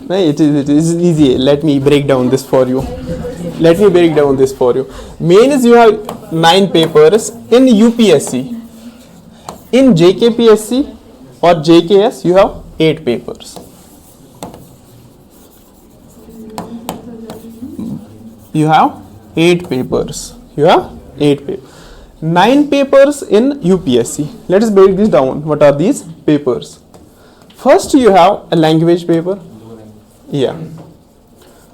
No, it is easy. Let me break down this for you. Mains you have 9 papers. In UPSC, in JKPSC or JKS you have 8 papers. You have 8 papers. 9 papers in UPSC. Let us break this down. What are these papers? First you have a language paper. Yeah,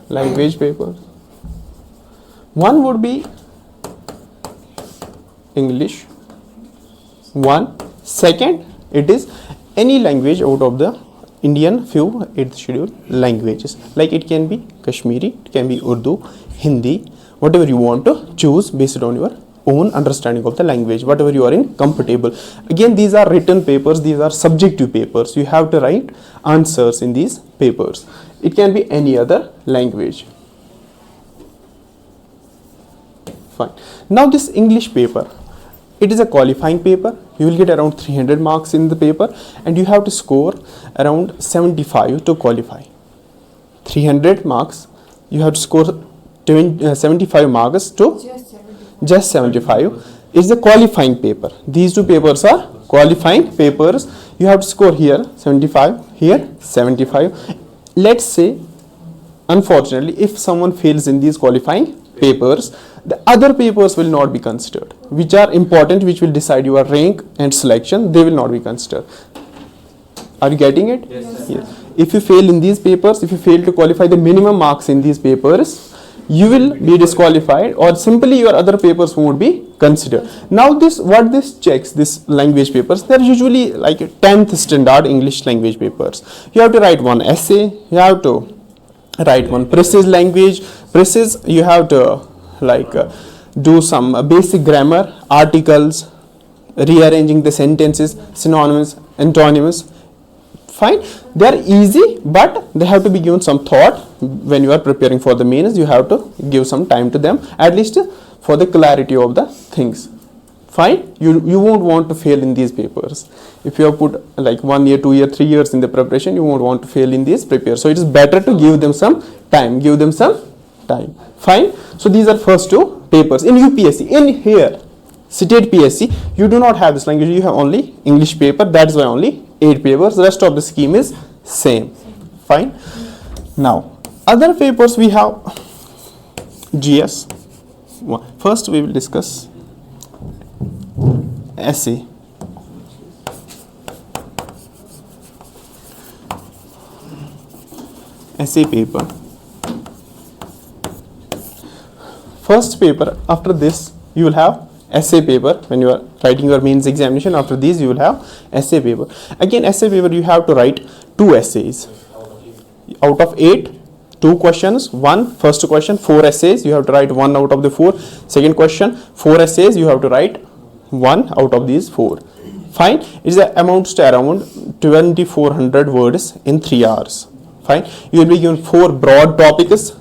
language paper. One would be English. Second, it is any language out of the Indian few 8th schedule languages. Like it can be Kashmiri, it can be Urdu, Hindi, whatever you want to choose based on your own understanding of the language, whatever you are in comfortable. Again, these are written papers, these are subjective papers. You have to write answers in these papers. It can be any other language. Fine. Now this English paper, it is a qualifying paper. You will get around 300 marks in the paper and you have to score around 75 to qualify. 300 marks, you have to score 75 marks to just 75. It's a qualifying paper. These two papers are qualifying papers. You have to score here 75, here 75. Let's say, unfortunately, if someone fails in these qualifying papers, the other papers will not be considered, which are important, which will decide your rank and selection. They will not be considered. Are you getting it? Yes. If you fail in these papers, if you fail to qualify the minimum marks in these papers, you will be disqualified, or simply your other papers won't be considered. Now what this checks, this language papers, they're usually like 10th standard English language papers. You have to write one essay, you have to write one precise language, you have to do some basic grammar, articles, rearranging the sentences, synonyms, antonyms. Fine, they are easy, but they have to be given some thought. When you are preparing for the mains, you have to give some time to them, at least for the clarity of the things. Fine, you won't want to fail in these papers. If you have put like 1 year, 2 year, 3 years in the preparation, you won't want to fail in these papers. So it is better to give them some time. Fine. So these are first two papers. In UPSC, in here, state PSC, you do not have this language. You have only English paper. That is why only 8 papers. The rest of the scheme is same. Fine. Now, other papers we have GS. First we will discuss essay. Essay paper. First paper, after this you will have essay paper. When you are writing your mains examination, after these you will have essay paper. Again, essay paper, you have to write 2 essays. Out of 8, 2 questions. First question, 4 essays. You have to write 1 out of the 4. Second question, 4 essays. You have to write 1 out of these 4. Fine. It amounts to around 2400 words in 3 hours. Fine. You will be given 4 broad topics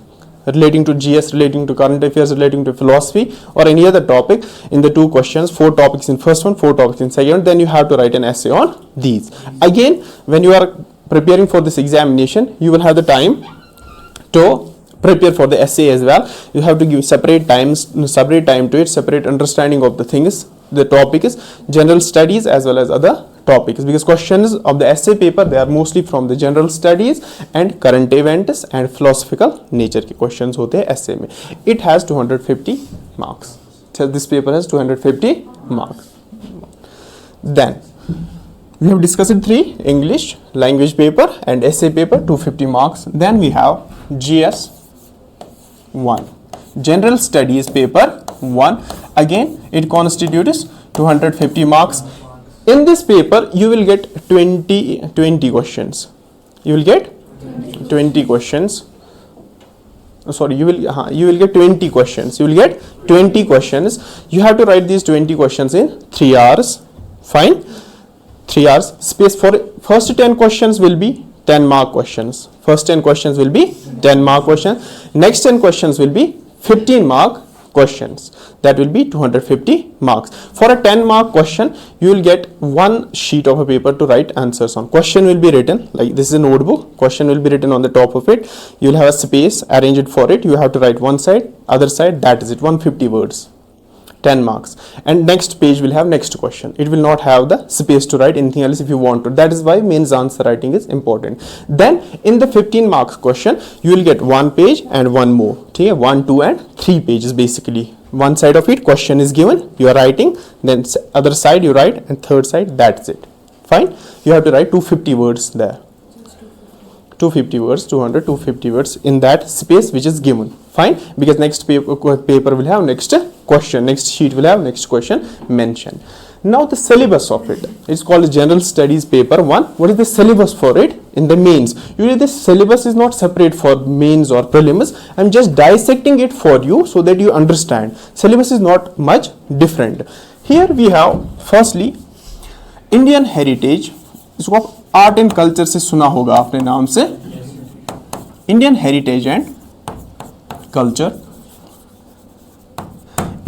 relating to GS, relating to current affairs, relating to philosophy, or any other topic in the 2 questions. 4 topics in first one, 4 topics in second. Then you have to write an essay on these. Again, when you are preparing for this examination, you will have the time to prepare for the essay as well. You have to give separate time to it, separate understanding of the things. The topic is general studies as well as other topics, because questions of the essay paper, they are mostly from the general studies and current events and philosophical nature के questions होते हैं essay में. It has 250 marks. So this paper has 250 marks. Then we have discussed 3 English language paper and essay paper, 250 marks. Then we have GS 1, general studies paper 1. Again, it constitutes 250 marks. In this paper, you will get 20 questions. You will get 20 questions. Sorry, you will get 20 questions. You will get 20 questions. You have to write these 20 questions in 3 hours. Fine. 3 hours. Space for first 10 questions will be 10 mark questions. First 10 questions will be 10 mark questions. Next 10 questions will be 15 mark questions. That will be 250 marks. For a 10 mark question, you will get one sheet of a paper to write answers on. Question will be written, like this is a notebook, question will be written on the top of it. You will have a space arranged for it. You have to write one side, other side, that is it, 150 words. 10 marks, and next page will have next question. It will not have the space to write anything else if you want to. That is why mains answer writing is important. Then in the 15 marks question, you will get one page and one more. Okay, 1, 2 and 3 pages basically. One side of it question is given, you are writing, then other side you write, and third side, that's it. Fine. You have to write 250 words there. 250 words, 200, 250 words in that space which is given. Fine, because next paper will have next question, next sheet will have next question mentioned. Now the syllabus of it, it's called General Studies paper 1. What is the syllabus for it? In the mains, usually the syllabus is not separate for mains or prelims. I'm just dissecting it for you so that you understand. Syllabus is not much different. Here we have firstly Indian heritage. इसको आप art and culture से सुना होगा आपने नाम से, Indian heritage and culture.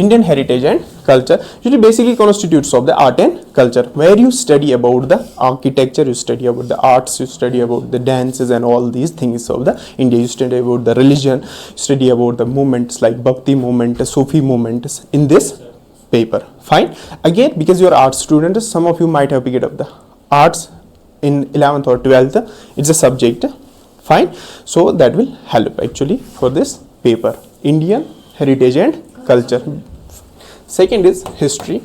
Indian heritage and culture usually basically constitutes of the art and culture, where you study about the architecture, you study about the arts, you study about the dances and all these things of the India. You study about the religion, you study about the movements like Bhakti movement, Sufi movements in this paper. Fine. Again, because you are art students, some of you might have picked up the arts in 11th or 12th. It's a subject. Fine. So that will help actually for this paper. Indian heritage and culture. Second is history.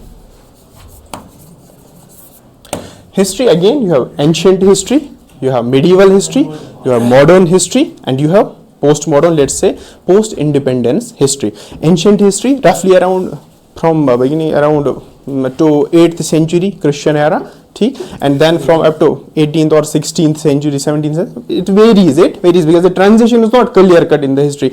History, again you have ancient history, you have medieval history, you have modern history, and you have post-modern, let's say post-independence history. Ancient history roughly around from beginning around to 8th century Christian era, and then from up to 18th or 16th century, 17th century, it varies because the transition is not clear cut in the history.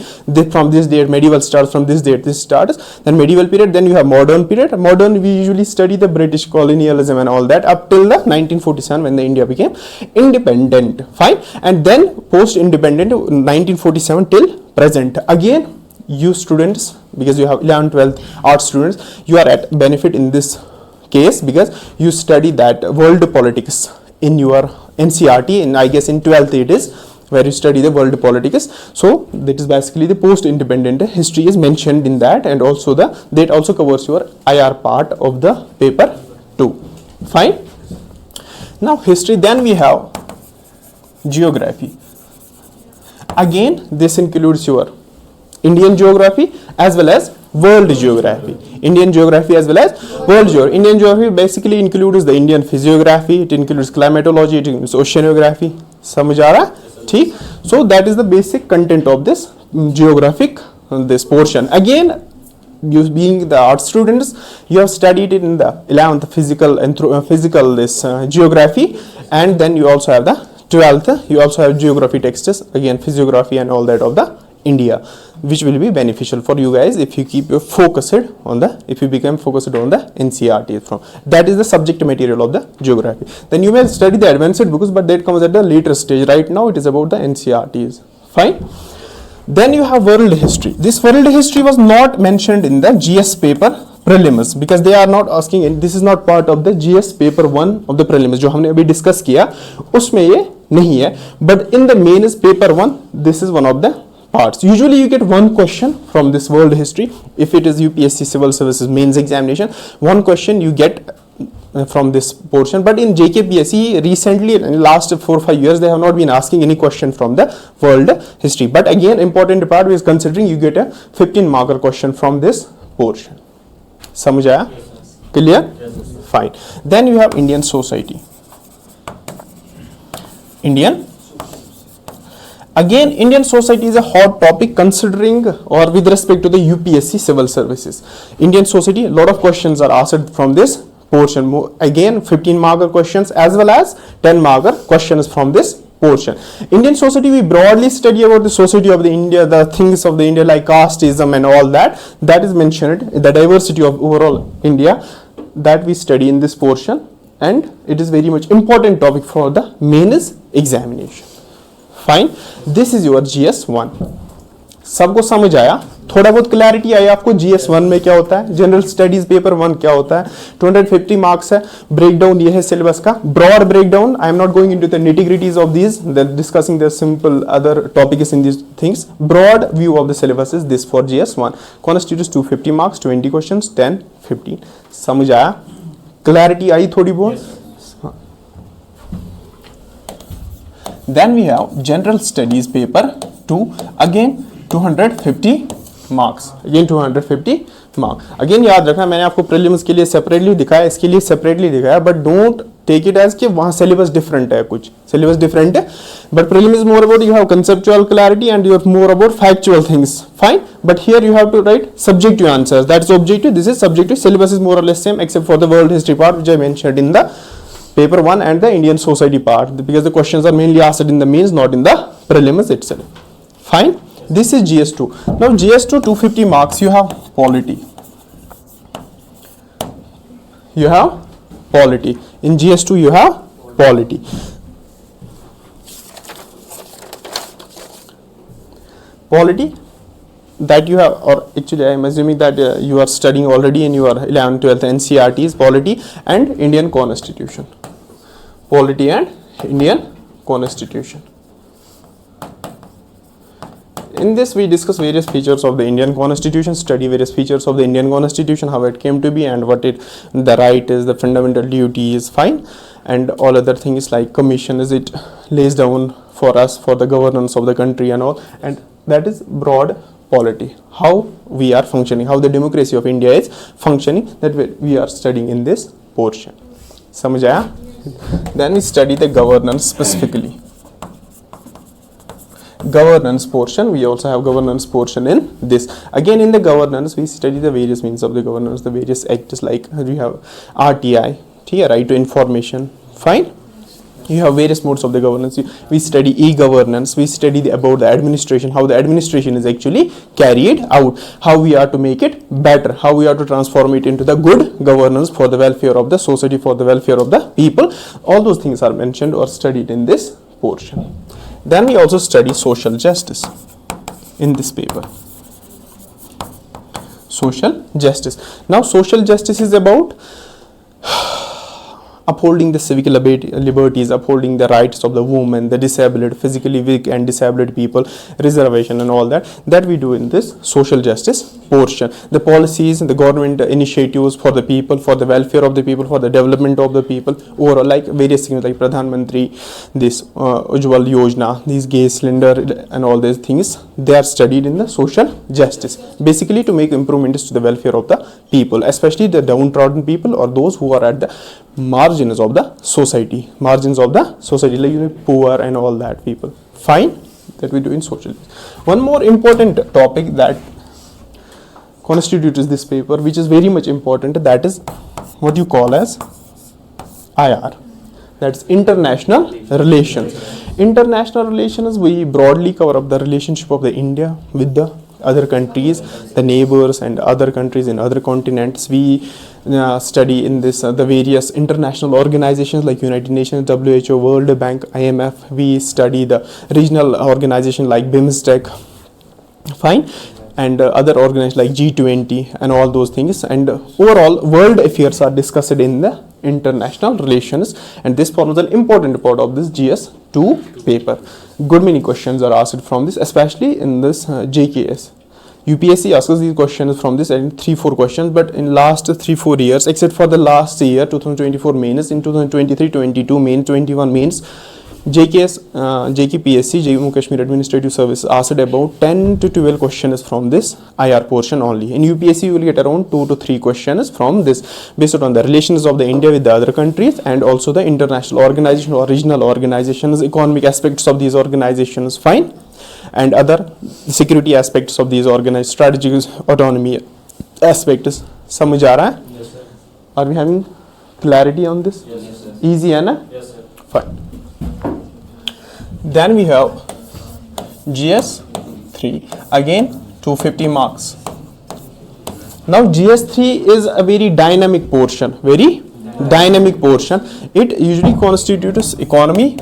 From this date medieval starts, from this date this starts, then medieval period, then you have modern period. Modern, we usually study the British colonialism and all that up till the 1947 when the India became independent. Fine. And then post independent 1947 till present. Again, you students, because you have 11th 12th art students, you are at benefit in this case because you study that world politics in your NCRT, and I guess in 12th it is where you study the world politics. So that is basically the post-independent history is mentioned in that, and also that also covers your IR part of the paper 2. Fine. Now history. Then we have geography. Again, this includes your Indian geography as well as world geography. Indian geography as well as world geography. Indian geography basically includes the Indian physiography, it includes climatology, it includes oceanography. समझ आ रहा है? ठीक. So that is the basic content of this geographic this portion. Again, you being the art students, you have studied it in the 11th physical this geography, and then you also have the 12th. You also have geography texts, again physiography and all that of the India, which will be beneficial for you guys if you keep your focused on the, if you become focused on the NCRT from. That is the subject material of the geography. Then you may study the advanced books, but that comes at the later stage. Right now it is about the NCRTs. Fine. Then you have world history. This world history was not mentioned in the GS paper prelims because they are not asking it. This is not part of the GS paper 1 of the prelims जो हमने अभी discuss किया, उसमें ये नहीं है. But in the main is paper 1, this is one of the parts. Usually you get one question from this world history. If it is UPSC civil services mains examination, one question you get from this portion. But in JKPSC recently, in the last 4 or 5 years, they have not been asking any question from the world history. But again, important part is considering you get a 15 marker question from this portion. समझ आया? Clear? Fine. Then you have Indian society. Again, Indian society is a hot topic considering or with respect to the UPSC civil services. Indian society, a lot of questions are asked from this portion. Again, 15 marker questions as well as 10 marker questions from this portion. Indian society, we broadly study about the society of the India, the things of the India like casteism and all that. That is mentioned, the diversity of overall India, that we study in this portion, and it is very much important topic for the mains examination. Fine. This is your GS1. सबको समझ आया, थोड़ा बहुत clarity आई आपको GS 1 में क्या होता है, जनरल स्टडीज पेपर 1 क्या होता है, 250 मार्क्स है, ब्रेकडाउन ये है सिलेबस का, broad breakdown, I am not going into the nitty gritties of these, discussing the simple other topics in these things, broad view of the syllabus is this for GS 1, constitutes 250 marks, 20 questions, 10 15, समझ आया, clarity आई थोड़ी बहुत? Then we have general studies paper 2, again 250 marks, again 250 marks, again याद रखना मैंने आपको prelims के लिए सेपरेटली दिखाया, इसके लिए सेपरेटली दिखाया, but don't take it as कि वहाँ सिलेबस डिफरेंट है, कुछ सिलेबस डिफरेंट है, but prelim is more about you have conceptual clarity and you have more about factual things, fine, but here you have to write subjective answers, that is objective, this is subjective, syllabus is more or less same except for the world history part which I mentioned in the paper 1 and the Indian society part, because the questions are mainly asked in the mains, not in the prelims itself, fine. This is GS2. Now GS2 250 marks, you have polity, you have polity, in GS2 you have polity, polity that you have, or actually I am assuming that you are studying already in your 11th 12th NCERTs, polity and Indian constitution, polity and Indian constitution. In this we discuss various features of the Indian constitution, study various features of the Indian constitution, how it came to be and what it, the right is, the fundamental duties, fine, and all other things like commission is it lays down for us for the governance of the country and all, and that is broad polity, how we are functioning, how the democracy of India is functioning, that we are studying in this portion, समझ आया? Then we study the governance specifically, governance portion, we also have governance portion in this, again in the governance we study the various means of the governance, the various acts, like we have RTI, right to information, fine, you have various modes of the governance, we study e-governance, we study about the administration, how the administration is actually carried out, how we are to make it better, how we are to transform it into the good governance for the welfare of the society, for the welfare of the people, all those things are mentioned or studied in this portion. Then we also study social justice in this paper, social justice. Now social justice is about upholding the civic liberties, upholding the rights of the women, the disabled, physically weak and disabled people, reservation and all that, that we do in this social justice portion. The policies and the government initiatives for the people, for the welfare of the people, for the development of the people, overall, like various things like Pradhan Mantri, this Ujjwal Yojana, these gas cylinder and all these things, they are studied in the social justice, basically to make improvements to the welfare of the people, especially the downtrodden people or those who are at the margins of the society, like poor and all that people, fine, that we do in social. One more important topic that constitutes this paper, which is very much important, that is what you call as IR, that's international relations. International relations, we broadly cover up the relationship of the India with the other countries, the neighbors and other countries in other continents. We study in this the various international organizations like United Nations, WHO, World Bank, IMF. We study the regional organization like BIMSTEC, fine, and other organizations like G20 and all those things, and overall world affairs are discussed in the international relations, and this forms an important part of this GS2 paper. Good many questions are asked from this, especially in this JKS. UPSC asks these questions from this, and 3-4 questions, but in last 3-4 years, except for the last year 2024 mains, in 2023-22 mains, 21 mains, JKS, JKPSC, Jammu Kashmir Administrative Service asked about 10 to 12 questions from this IR portion only. In UPSC you will get around 2 to 3 questions from this, based on the relations of the India with the other countries, and also the international organization or regional organizations, economic aspects of these organizations, fine, and other security aspects of these organized, strategic autonomy aspects. समझ आ रहा है? Yes, sir. Are we having clarity on this? Yes, sir. Easy है ना? Yes, sir. Fine. Then we have GS3, again 250 marks. Now GS3 is a very dynamic portion, dynamic portion. It usually constitutes economy,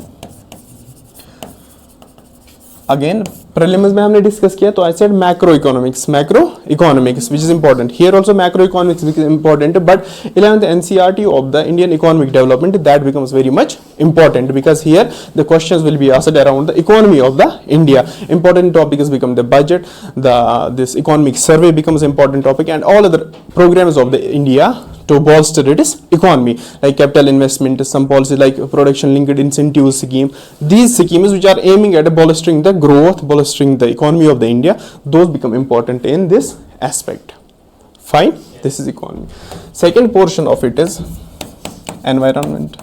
again prelims में हमने discuss किया, तो I said macro economics which is important here also, macro economics is important, but 11th NCERT of the Indian economic development that becomes very much important, because here the questions will be asked around the economy of the India. Important topic has become the budget, this economic survey becomes important topic, and all other programs of the India to bolster its economy, like capital investment, some policies like production linked incentive scheme. These schemes which are aiming at bolstering the growth, bolstering the economy of the India, those become important in this aspect. Fine, this is economy. Second portion of it is environment.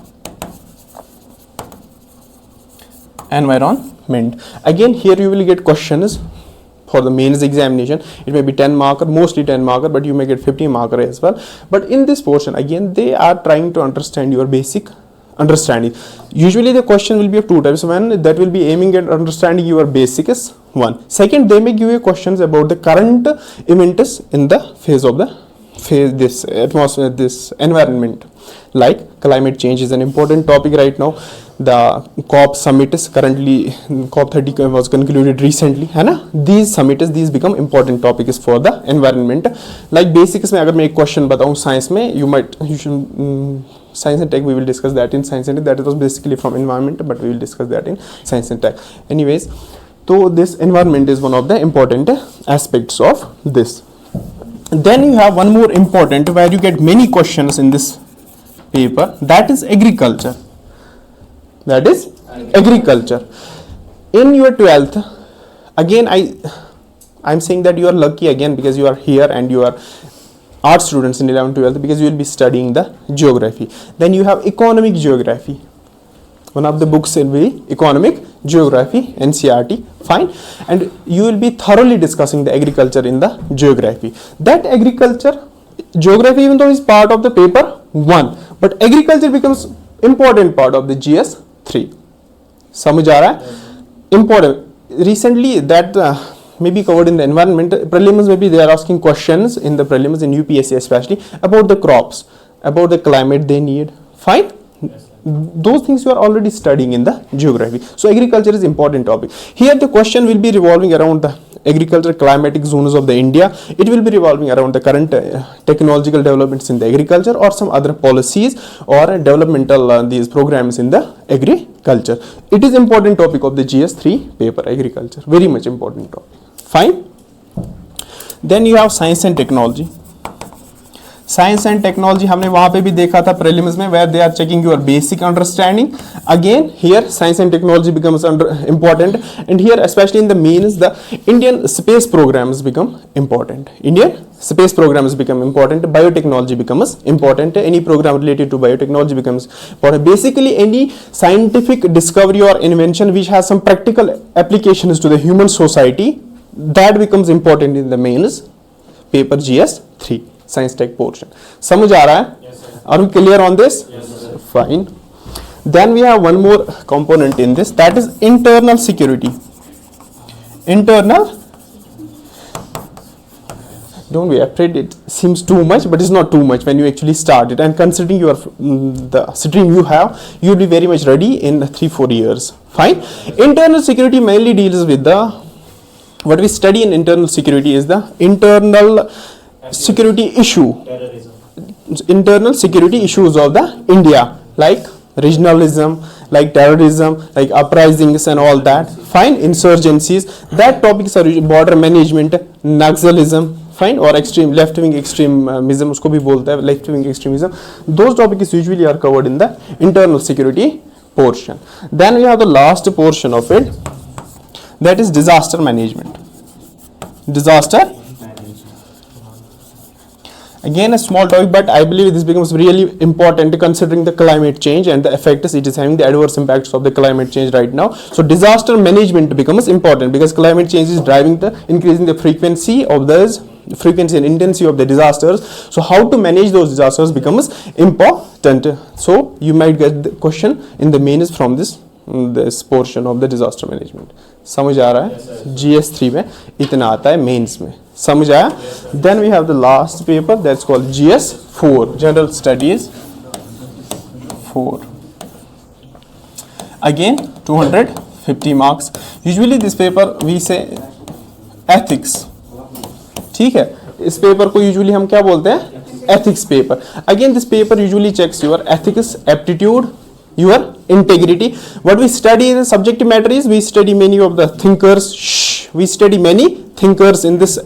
Again, here you will get questions for the mains examination. It may be 10 marker, mostly 10 marker, but you may get 50 marker as well. But in this portion, again, they are trying to understand your basic understanding. Usually the question will be of two types. One that will be aiming at understanding your basic is one. Second, they may give you questions about the current events in the this atmosphere, this environment. Like climate change is an important topic right now. The COP summit is currently, COP 30 was concluded recently, है ना? These summits, these become important topics for the environment. Like basics में अगर मैं एक question बताऊँ science में, you should science and tech, we will discuss that in science and tech. That was basically from environment, but we will discuss that in science and tech. Anyways, so this environment is one of the important aspects of this. Then you have one more important where you get many questions in this paper, that is agriculture. In your 12th, again I'm saying that you are lucky again, because you are here and you are art students in 11th 12th, because you will be studying the geography. Then you have economic geography. One of the books will be economic geography, NCERT, fine, and you will be thoroughly discussing the agriculture in the geography. That agriculture, geography even though is part of the paper 1, but agriculture becomes important part of the GS 3. समझ आ रहा है? Important. Recently that may be covered in the environment prelims. Maybe they are asking questions in the prelims in UPSC especially about the crops, about the climate they need. Fine. Those things you are already studying in the geography. So agriculture is important topic. Here the question will be revolving around the agriculture climatic zones of the India. It will be revolving around the current technological developments in the agriculture, or some other policies or developmental these programs in the agriculture. It is important topic of the GS3 paper, agriculture, very much important topic. Fine. Then you have science and technology. Science and technology हमने वहां पे भी देखा था prelims में, where they are checking your basic understanding. Again here science and technology becomes important, and here especially in the means the Indian space programs become important. Biotechnology becomes important. Any program related to biotechnology becomes important. Basically any scientific discovery or invention which has some practical applications to the human society, that becomes important in the mains paper GS3 science tech portion. समझ आ रहा है? Yes, are we clear on this? Yes, sir. Fine. Then we have one more component in this, that is internal security. Don't be afraid, it seems too much, but it's not too much when you actually start it, and considering your the stream you have, you'll be very much ready in 3-4 years. Fine. Internal security mainly deals with the, what we study in internal security is the internal security issue, internal security issues of the India, like regionalism, like terrorism, like uprisings and all that. Fine. Insurgencies, that topics are border management, Naxalism, fine, or extreme left wing extremism, usko bhi bolte hai, left wing extremism. Those topics usually are covered in the internal security portion. Then we have the last portion of it, that is disaster management. Again a small topic, but I believe this becomes really important considering the climate change and the effects it is having, the adverse impacts of the climate change right now. So disaster management becomes important because climate change is driving the increasing the frequency and intensity of the disasters. So how to manage those disasters becomes important. So you might get the question in the mains from this portion of the disaster management. समझ आ रहा है? GS3 में इतना आता है, mains में समझ आया? Then we have the last paper that's called GS4, General Studies 4. Again 250 50 marks. Usually this paper we say ethics. ठीक है, इस पेपर को यूजुअली हम क्या बोलते हैं, ethics paper. Again this paper usually checks your ethics, aptitude, your integrity. What we study in the subject matter is we study many of the thinkers. We study many thinkers in this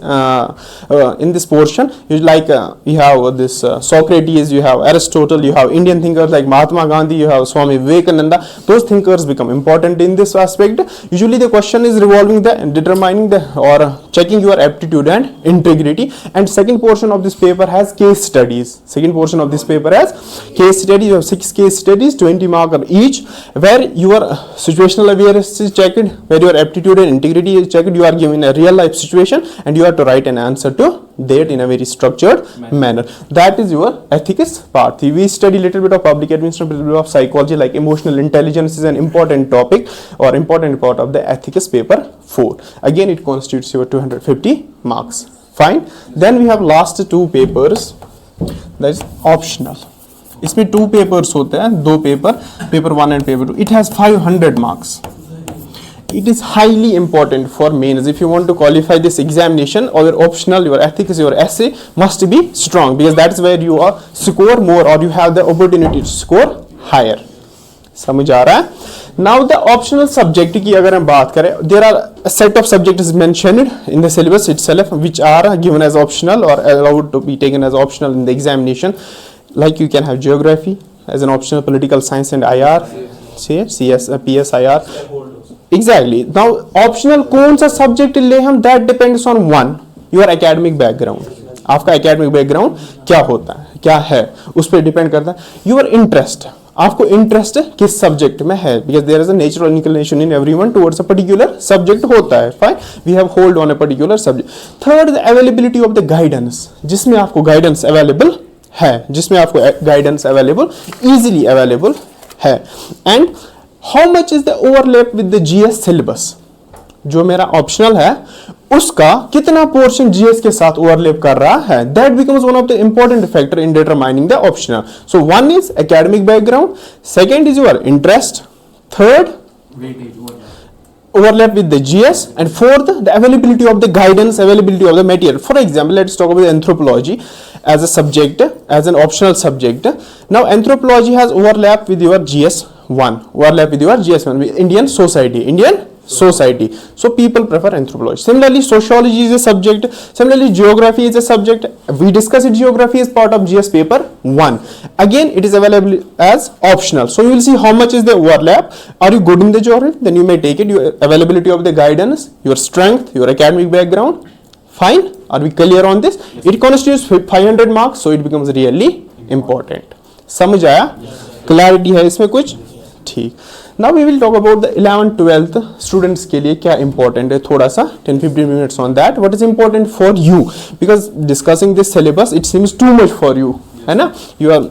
portion. You have this Socrates, you have Aristotle, you have Indian thinkers like Mahatma Gandhi, you have Swami Vivekananda. Those thinkers become important in this aspect. Usually the question is revolving the determining the or checking your aptitude and integrity. And second portion of this paper has case studies. Second portion of this paper has case studies. You have 6 case studies, 20 marks each, where your situational awareness is checked, where your aptitude and integrity is checked. You are given a real life situation and you have to write an answer to that in a very structured manner. That is your ethics part. We study little bit of public administration, little bit of psychology, like emotional intelligence is an important topic or important part of the ethics paper 4. Again it constitutes your 250 marks. Fine. Then we have last 2 papers, that is optional. इसमें 2 papers होते हैं, 2 paper 1 and paper 2. It has 500 marks. It is highly important for mains. If you want to qualify this examination or your optional, your ethics, your essay must be strong, because that's where you are score more or you have the opportunity to score higher. समझ आ रहा है? Now the optional subject की अगर हम बात करें, there are a set of subjects mentioned in the syllabus itself which are given as optional or allowed to be taken as optional in the examination. Like you can have geography as an optional, political science and IR, CS, PS, IR. Exactly. Now optional कौन सा subject ले हम, that depends on one your academic background. आपका academic background क्या होता है, क्या है, उस पर डिपेंड करता है. Your interest, आपको इंटरेस्ट किस सब्जेक्ट में है, because there is a natural inclination in everyone towards a particular subject होता है. Fine, we have hold on a particular subject. Third, the availability of the guidance, जिसमें आपको guidance available है, जिसमें आपको गाइडेंस अवेलेबल, इजीली अवेलेबल है. And how much is the overlap with the GS syllabus, जो मेरा ऑप्शनल है उसका कितना पोर्शन जीएस के साथ ओवरलैप कर रहा है, that becomes one of the important factor in determining the optional. So one is academic background, second is your interest, third overlap with the GS, and fourth the availability of the guidance, availability of the material. For example, let's talk about anthropology as a subject, as an optional subject. Now anthropology has overlap with your GS1, overlap with your GS1, Indian society, so people prefer anthropology. Similarly sociology is a subject, similarly geography is a subject. We discussed geography as part of GS paper 1. Again it is available as optional, so you will see how much is the overlap. Are you good in the geography, then you may take it. Your availability of the guidance, your strength, your academic background. Fine, are we clear on this? It constitutes 500 marks, so it becomes really important. समझ आया? Clarity है इसमें कुछ? ठीक. Now we will talk about the 11th 12th students के लिए क्या important है, थोड़ा सा 10-15 minutes on that. What is important for you, because discussing this syllabus it seems too much for you, है ना? You are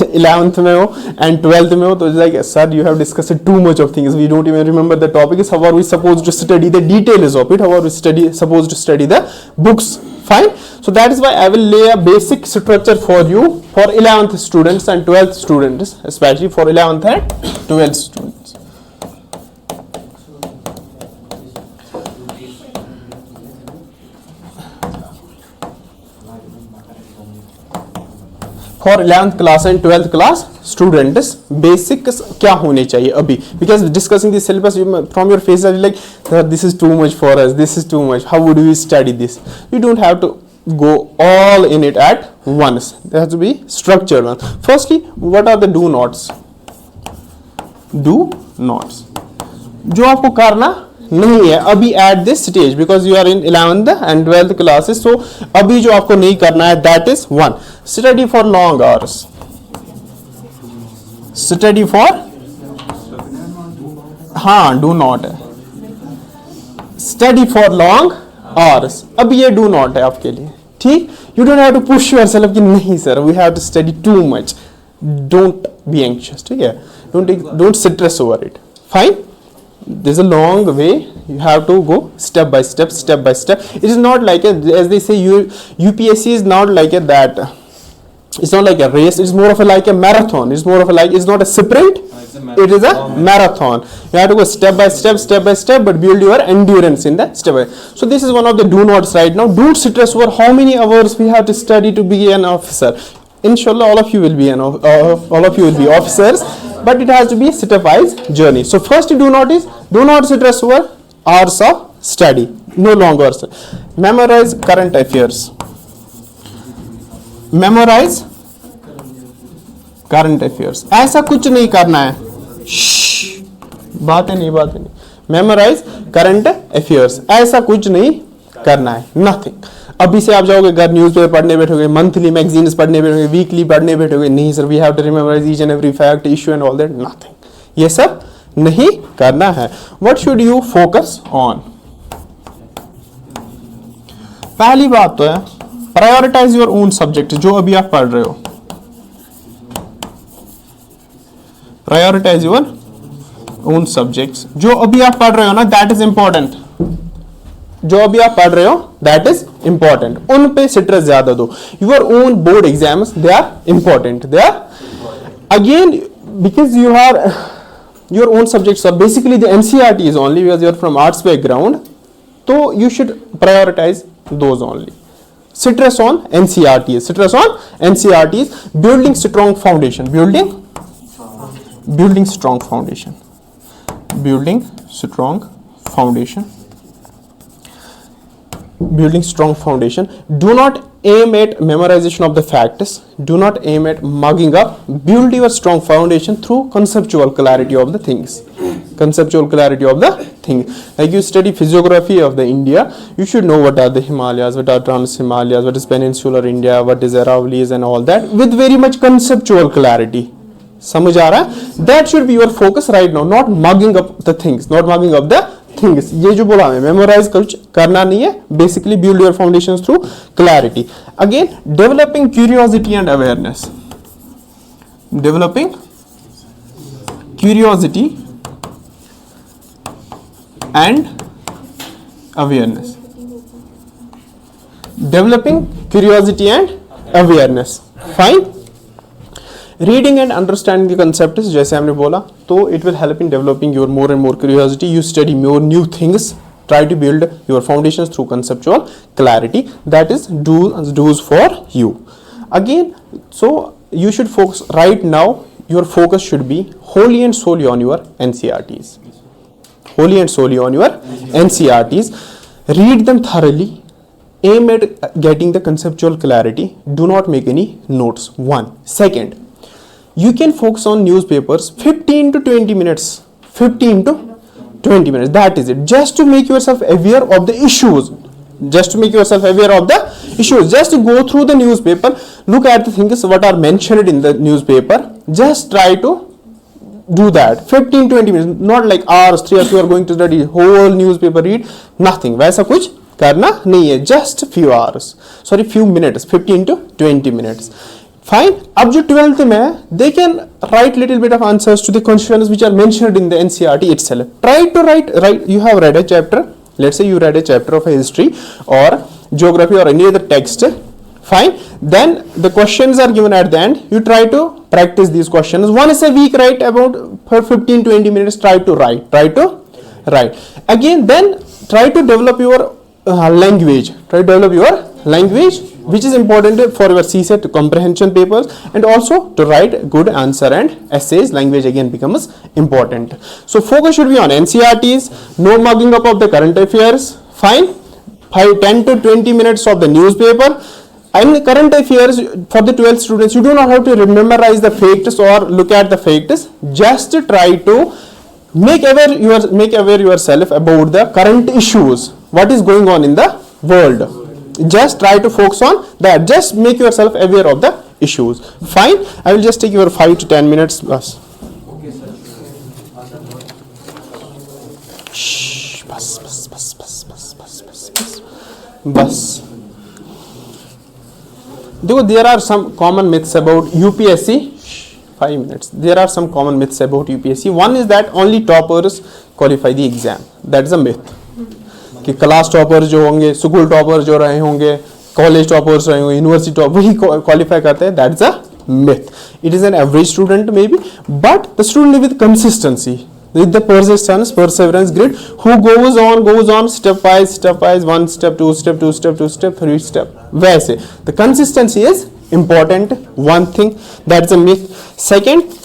11th में हो and 12th में हो, तो like sir you have discussed too much of things, we don't even remember the topic. How are we supposed to study the details of it? How are we supposed to study the books? Fine. So that is why I will lay a basic structure for you for 11th students and 12th students, especially for 11th and 12th students. For 11th class and 12th class students, basics क्या होने चाहिए अभी, because discussing the syllabus from your face like this is too much for us, this is too much, how would we study this? You don't have to go all in it at once, there has to be structured one. Firstly, what are the do nots? Do nots जो आपको करना नहीं है अभी at this stage, because you are in 11th and 12th classes, so अभी जो आपको नहीं करना है, that is 1, study for long hours. Study for, हाँ do not है, study for long hours. अब ये do not है आपके लिए, ठीक. You don't have to push yourself कि नहीं sir we have to study too much. Don't be anxious, ठीक है. Don't stress over it. Fine. There's a long way. You have to go step by step, step by step. It is not like as they say, UPSC is not like that It's not like a race, it's more of a like a marathon. It's more of a like, it's not a sprint, it is a marathon. You have to go step by step, but build your endurance in the step by. So this is one of the do nots right now. Don't stress over how many hours we have to study to be an officer. Inshallah, all of you will be officers, but it has to be a stepwise journey. So first do not stress over hours of study. No longer memorize current affairs. Memorize current affairs. ऐसा कुछ नहीं करना है, बातें नहीं. Memorise current affairs, ऐसा कुछ नहीं करना है, नथिंग. अभी से आप जाओगे घर, न्यूज़पेपर पढ़ने बैठोगे, मंथली मैगजीन्स पढ़ने बैठोगे, वीकली पढ़ने बैठोगे, नहीं sir we have to rememorise each and every fact, issue and all that, nothing. ये सब नहीं करना है. What should you focus on? पहली बात तो है प्रायोरिटाइज योर ओन सब्जेक्ट. जो अभी आप पढ़ रहे हो, प्रायोरिटाइज योर ओन सब्जेक्ट्स. जो अभी आप पढ़ रहे हो ना, दैट इज इंपॉर्टेंट. जो अभी आप पढ़ रहे हो दैट इज इंपॉर्टेंट. उन पे स्ट्रेस ज्यादा दो. Your own board exams, they are important. They are again because you are your own subjects are basically the NCERTs only, because you are from arts background. तो you should prioritise those only. Stress on NCERTs. Stress on NCERTs. Building strong foundation. Building strong foundation. Building strong foundation. Building strong foundation. Do not aim at memorization of the facts. Do not aim at mugging up. Build your strong foundation through conceptual clarity of the things. Conceptual clarity of the thing. Like you study physiography of the India, you should know what are the Himalayas, what are Trans Himalayas, what is peninsular India, what is Aravallis and all that with very much conceptual clarity. समझ आ रहा है? That should be your focus right now, not mugging up the things, not mugging up the things. ये जो बोला मैं, memorize कुछ करना नहीं है. Basically build your foundations through clarity. Again, developing curiosity and awareness. Developing curiosity and awareness. Developing curiosity and awareness. Fine. Reading and understanding the concepts, जैसे हमने बोला, तो it will help in developing your more and more curiosity. You study more new things. Try to build your foundations through conceptual clarity. That is do's for you. Again, so you should focus right now. Your focus should be wholly and solely on your NCERTs. Wholly and solely on your NCERTs. Read them thoroughly. Aim at getting the conceptual clarity. Do not make any notes. One. Second, you can focus on newspapers 15 to 20 minutes. 15 to 20 minutes. That is it. Just to make yourself aware of the issues. Just to make yourself aware of the issues. Just to go through the newspaper. Look at the things what are mentioned in the newspaper. Just try to do that. 15-20 minutes, not like hours, 3 hours you are going to study whole newspaper, read nothing. वैसा कुछ करना नहीं है. Just few hours, sorry few minutes, 15 to 20 minutes. Fine. अब जो 12th में है, they can write little bit of answers to the questions which are mentioned in the NCERT itself. Try to write. You have read a chapter. Let's say you read a chapter of a history or geography or any other text. Fine. Then the questions are given at the end. You try to practice these questions. Once a week, write about for 15-20 minutes. Try to write. Again, then try to develop your language. Try to develop your language, which is important for your CSET comprehension papers, and also to write good answer and essays. Language again becomes important. So focus should be on NCERTs. No mugging up of the current affairs. Fine. 10 to 20 minutes of the newspaper. And current affairs for the 12th students, you do not have to memorize the facts or look at the facts. Just try to make aware yourself about the current issues. What is going on in the world? Just try to focus on that. Just make yourself aware of the issues. Fine. I will just take your 5 to 10 minutes. Bas. Okay, sir. Shh. Bas. There are some common myths about UPSC. 5 minutes. There are some common myths about UPSC. One is that only toppers qualify the exam. That is a myth. कि class topper जो होंगे, school topper जो रहे होंगे, college toppers रहे हो, university top, वही qualify करते हैं, that is a myth. It is an average student maybe, but the student with consistency, with the persistence, perseverance, grit, who goes on step wise, one step, two step, three step. वैसे the consistency is important. One thing, that's a myth. Second,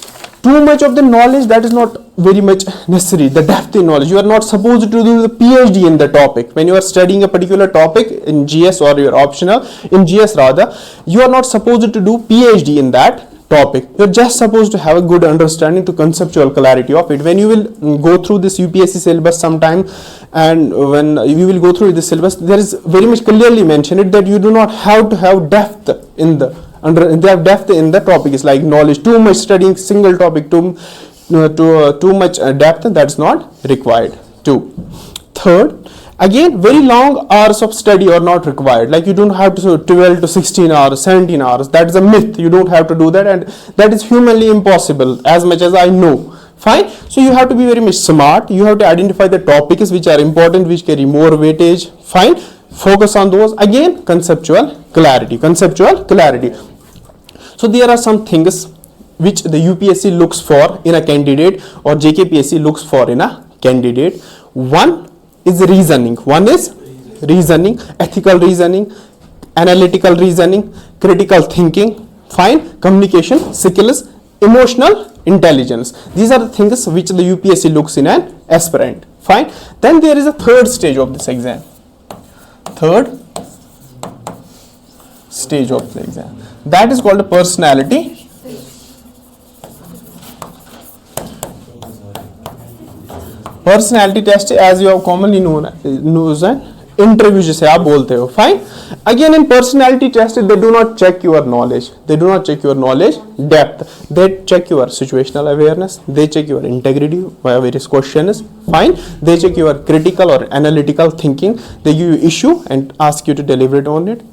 too much of the knowledge, that is not very much necessary. The depth in knowledge, you are not supposed to do the PhD in the topic. When you are studying a particular topic in GS or your optional in GS rather, you are not supposed to do PhD in that topic. You're just supposed to have a good understanding to conceptual clarity of it. When you will go through this UPSC syllabus sometime, and when you will go through this syllabus, there is very much clearly mentioned that you do not have to have depth in the they have depth in the topic. Is like knowledge, too much studying single topic, too much depth, that's not required. Two. Third, again, very long hours of study are not required. Like you don't have to 12 to 16 hours, 17 hours. That is a myth. You don't have to do that, and that is humanly impossible, as much as I know. Fine. So you have to be very much smart. You have to identify the topics which are important, which carry more weightage. Fine. Focus on those. Again, conceptual clarity. So there are some things which the UPSC looks for in a candidate, or JKPSC looks for in a candidate. One is reasoning, ethical reasoning, analytical reasoning, critical thinking, fine, communication skills, emotional intelligence. These are the things which the UPSC looks in an aspirant. Fine. Then there is a third stage of this exam. That is called a personality test, as you have commonly known as an interview जिसे आप बोलते हो. Fine. Again, in personality test, they do not check your knowledge. Depth. They check your situational awareness. They check your integrity via various questions. Fine. They check your critical or analytical thinking. They give you issue and ask you to deliberate on it,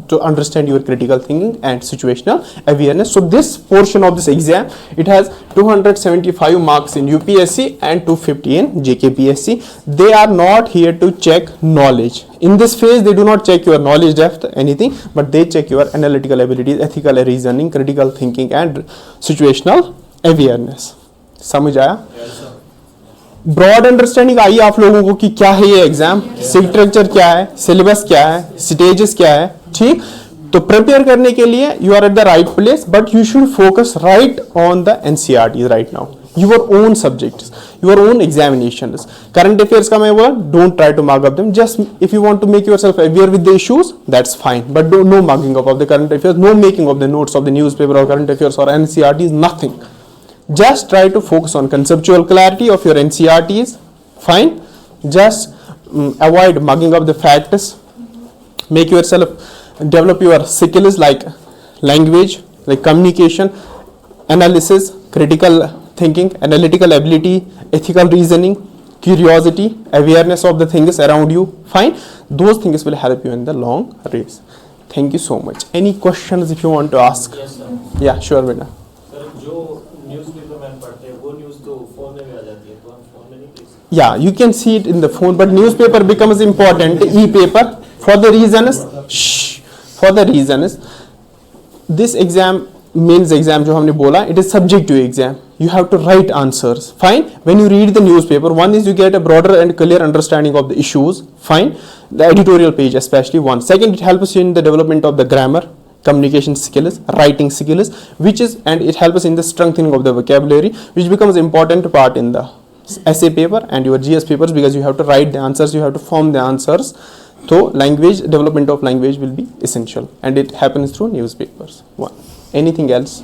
to understand your critical thinking and situational awareness. So this portion of this exam, it has 275 marks in UPSC and 250 in JKPSC. They are not here to check knowledge. In this phase, they do not check your knowledge depth, anything, but they check your analytical abilities, ethical reasoning, critical thinking and situational awareness. समझ आया? Broad understanding I आप लोगों को कि क्या है ये exam, structure क्या है, सिलेबस क्या है, स्टेजेस क्या है. ठीक, तो प्रिपेयर करने के लिए you are at the right place, but you should focus right on the NCERT right now, your own subjects, your own examinations. Current affairs का मैं बोला, don't try to mark up them. Just if you want to make yourself aware with the issues, that's fine, but no marking up of the current affairs, no making of the notes of the newspaper और current affairs और NCERT is nothing. Just try to focus on conceptual clarity of your NCRTs. Fine. Just avoid mugging up the facts. Make yourself develop your skills like language, like communication, analysis, critical thinking, analytical ability, ethical reasoning, curiosity, awareness of the things around you. Fine. Those things will help you in the long race. Thank you so much. Any questions if you want to ask? Yes, sir. Yeah, sure, Vina. Yeah, you can see it in the phone, but newspaper becomes important, e-paper, for the reason is this exam, mains exam जो हमने बोला, it is subjective exam. You have to write answers. Fine. When you read the newspaper, one is you get a broader and clear understanding of the issues. Fine. The editorial page especially one. Second, it helps you in the development of the grammar, communication skills, writing skills, and it helps us in the strengthening of the vocabulary, which becomes important part in the essay paper and your GS papers, because you have to write the answers, you have to form the answers. So language, development of language will be essential, and it happens through newspapers. One. Anything else?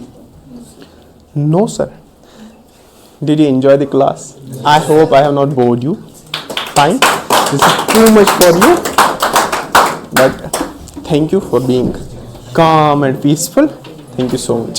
No, sir. Did you enjoy the class? I hope I have not bored you. Fine. This is too much for you, but thank you for being calm and peaceful. Thank you so much.